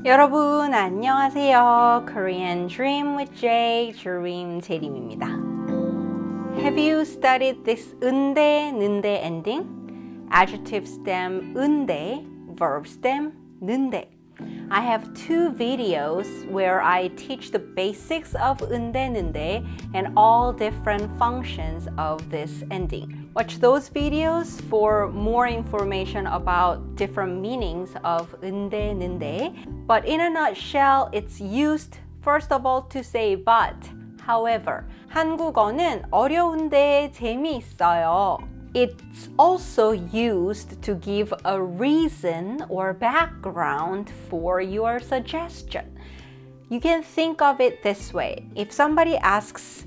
여러분 안녕하세요. Korean Dream with Jay, Dream 재림입니다. Have you studied this 은대, 는대 ending? Adjective stem 은대, verb stem 는대. I have two videos where I teach the basics of 은대, 는대 and all different functions of this ending. Watch those videos for more information about different meanings of 은대, 는대. But in a nutshell, it's used first of all to say but. However, 한국어는 어려운데 재미있어요. It's also used to give a reason or background for your suggestion. You can think of it this way. If somebody asks,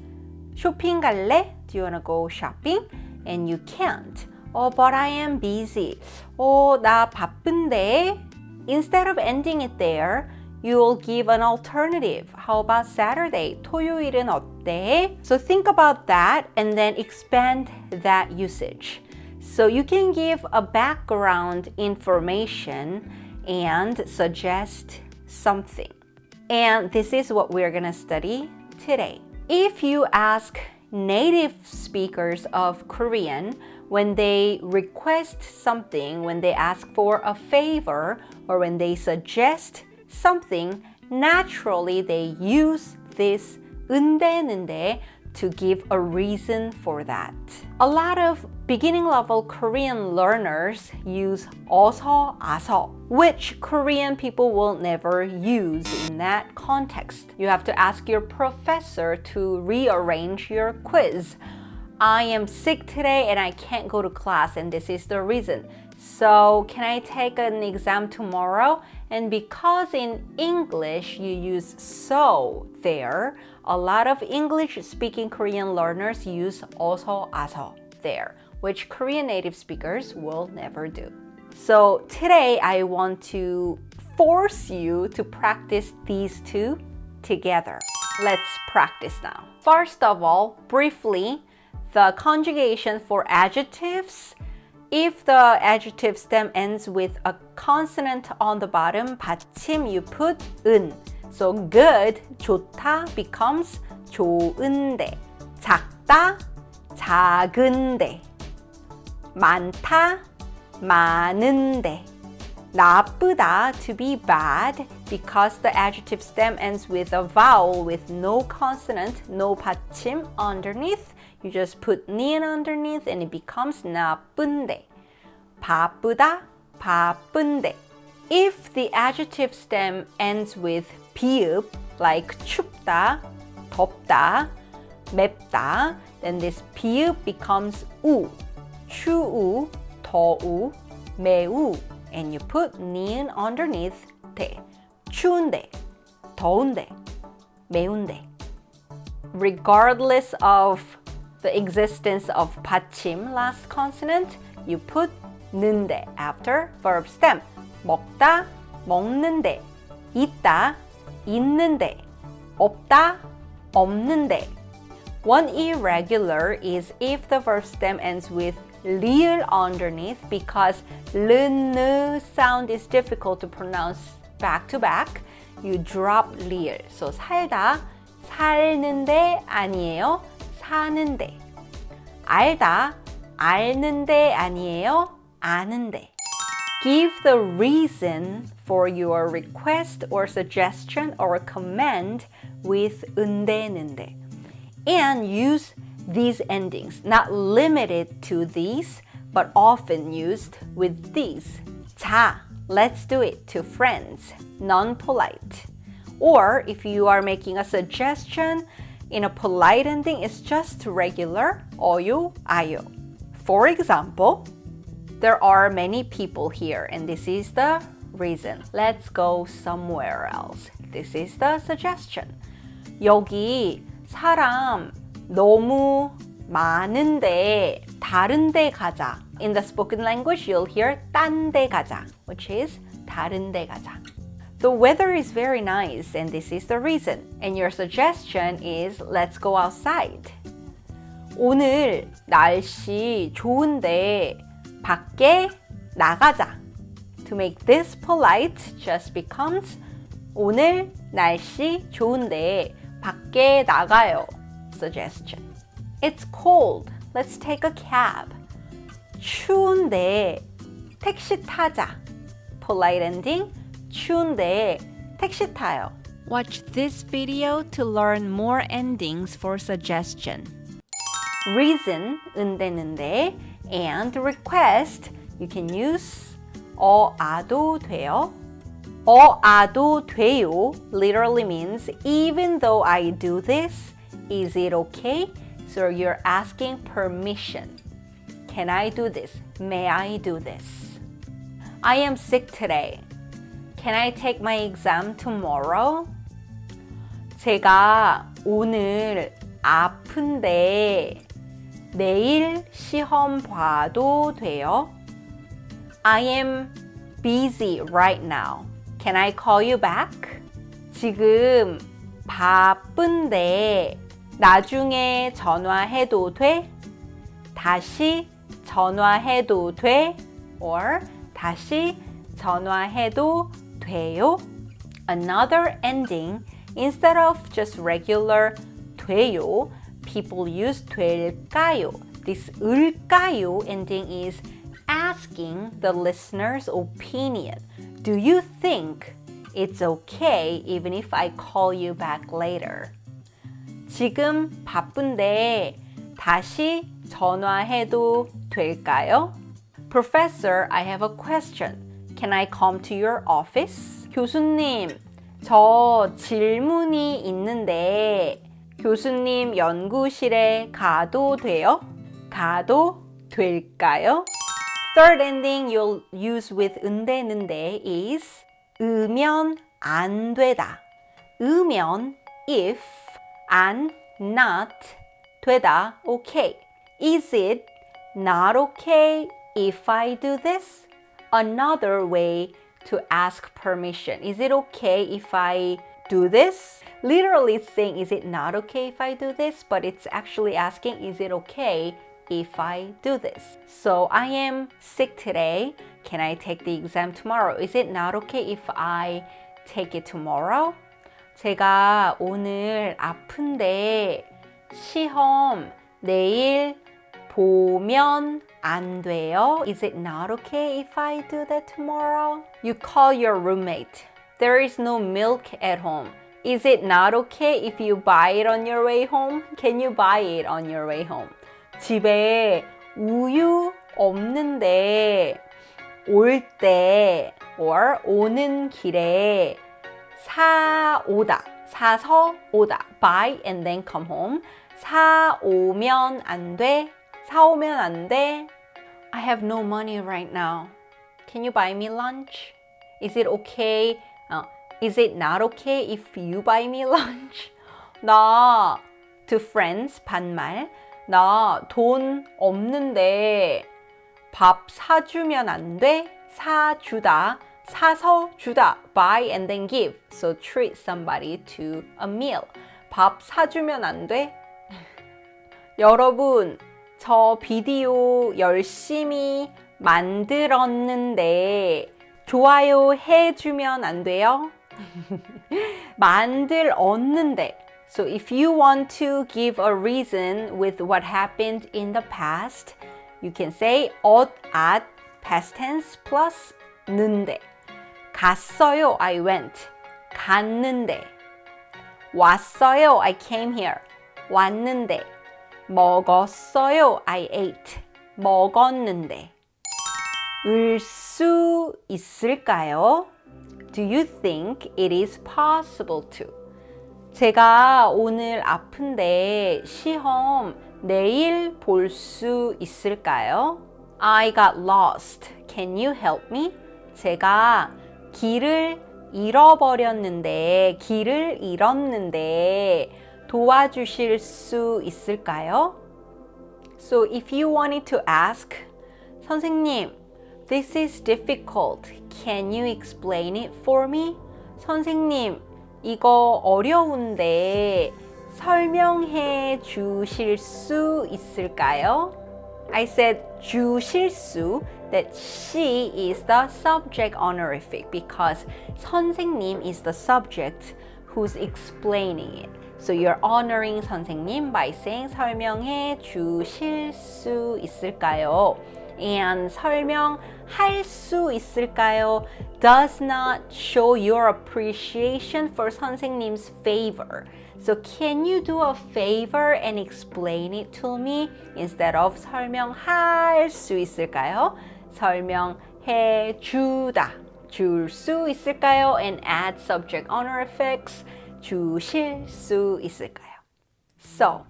쇼핑 갈래? Do you want to go shopping? And you can't. Oh, but I am busy. 나 바쁜데. Instead of ending it there, you'll give an alternative. How about Saturday? 토요일은 어때? So think about that and then expand that usage. So you can give a background information and suggest something. And this is what we're going to study today. If you ask native speakers of Korean, when they request something, when they ask for a favor, or when they suggest something, naturally they use this 은대, 는대 to give a reason for that. A lot of beginning level Korean learners use 어서, 아서, which Korean people will never use in that context. You have to ask your professor to rearrange your quiz. I am sick today and I can't go to class and this is the reason. So can I take an exam tomorrow? And because in English you use so there, a lot of English-speaking Korean learners use 어서, 아서 there, which Korean native speakers will never do. So today I want to force you to practice these two together. Let's practice now. First of all, briefly, the conjugation for adjectives. If the adjective stem ends with a consonant on the bottom, 받침, you put 은. So good, 좋다 becomes 좋은데. 작다, 작은데. 많다, 많은데. 나쁘다, to be bad, because the adjective stem ends with a vowel with no consonant, no 받침 underneath. You just put 니은 underneath and it becomes 나쁜데. 바쁘다, 바쁜데. If the adjective stem ends with 비읍, like 춥다, 덥다, 맵다, then this 비읍 becomes 우. 추우, 더우, 매우. And you put 니은 underneath 대. 추운데, 더운데, 매운데. Regardless of the existence of 받침, last consonant, you put 는데 after verb stem. 먹다, 먹는데. 있다, 있는데. 없다, 없는데. One irregular is if the verb stem ends with 리을 underneath because 르느 sound is difficult to pronounce back to back. You drop 리을. So 살다, 살는데 아니에요. 사는데. 알다, 알는데 아니에요. 아는데. Give the reason for your request or suggestion or command with 은대, 는대. And use these endings, not limited to these, but often used with these. 자, let's do it to friends, non-polite. Or if you are making a suggestion in a polite ending, it's just regular, 어요, 아요. For example, there are many people here and this is the reason. Let's go somewhere else. This is the suggestion. 여기 사람 너무 많은데 다른 데 가자. In the spoken language, you'll hear 딴 데 가자, which is 다른 데 가자. The weather is very nice and this is the reason. And your suggestion is let's go outside. 오늘 날씨 좋은데 밖에 나가자. To make this polite just becomes 오늘 날씨 좋은데 밖에 나가요. Suggestion. It's cold. Let's take a cab. 추운데 택시 타자. Polite ending. 추운데 택시 타요. Watch this video to learn more endings for suggestion. Reason, 은대는데, and request, you can use 아도 돼요. 아도 돼요 literally means even though I do this, is it okay? So you're asking permission. Can I do this? May I do this? I am sick today. Can I take my exam tomorrow? 제가 오늘 아픈데 내일 시험 봐도 돼요? I am busy right now. Can I call you back? 지금 바쁜데 나중에 전화해도 돼? 다시 전화해도 돼? Or 다시 전화해도 돼요? Another ending, instead of just regular 돼요, people use 될까요? This 을까요 ending is asking the listener's opinion. Do you think it's okay even if I call you back later? 지금 바쁜데 다시 전화해도 될까요? Professor, I have a question. Can I come to your office? 교수님, 저 질문이 있는데 교수님 연구실에 가도 돼요? 가도 될까요? Third ending you'll use with 은대는데 is 으면 안 되다. 으면 if, 안 not, 되다 okay. Is it not okay if I do this? Another way to ask permission. Is it okay if I do this? Literally it's saying, is it not okay if I do this? But it's actually asking, is it okay if I do this? So I am sick today. Can I take the exam tomorrow? Is it not okay if I take it tomorrow? 제가 오늘 아픈데 시험 내일 보면 안 돼요? Is it not okay if I do that tomorrow? You call your roommate. There is no milk at home. Is it not okay if you buy it on your way home? Can you buy it on your way home? 집에 우유 없는데 올 때 or 오는 길에 사서 오다 buy and then come home 사오면 안 돼? 사오면 안 돼? I have no money right now. Can you buy me lunch? Is it okay? Is it not okay if you buy me lunch? 나 to friends 반말 나 돈 없는데 밥 사주면 안 돼? 사주다 사서 주다 buy and then give. So treat somebody to a meal. 밥 사주면 안 돼? 여러분 저 비디오 열심히 만들었는데 좋아요 해주면 안 돼요? 만들었는데. So if you want to give a reason with what happened in the past, you can say at past tense plus 는데. 갔어요, I went. 갔는데. 왔어요, I came here. 왔는데. 먹었어요, I ate. 먹었는데. 을 수 있을까요? Do you think it is possible to? 제가 오늘 아픈데 시험 내일 볼 수 있을까요? I got lost. Can you help me? 제가 길을 잃어버렸는데, 길을 잃었는데 도와주실 수 있을까요? So if you wanted to ask, 선생님, this is difficult. Can you explain it for me? 선생님, 이거 어려운데 설명해 주실 수 있을까요? I said 주실 수, that she is the subject honorific because 선생님 is the subject who's explaining it. So you're honoring 선생님 by saying 설명해 주실 수 있을까요? And 설명할 수 있을까요 does not show your appreciation for 선생님's favor. So can you do a favor and explain it to me instead of 설명할 수 있을까요? 설명해 주다. 줄 수 있을까요? And add subject honorifics. 주실 수 있을까요? So,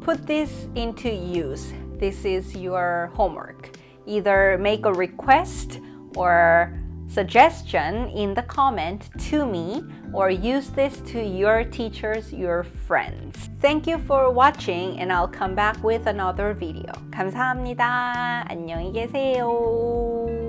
put this into use. This is your homework. Either make a request or suggestion in the comment to me or use this to your teachers, your friends. Thank you for watching and I'll come back with another video. 감사합니다. 안녕히 계세요.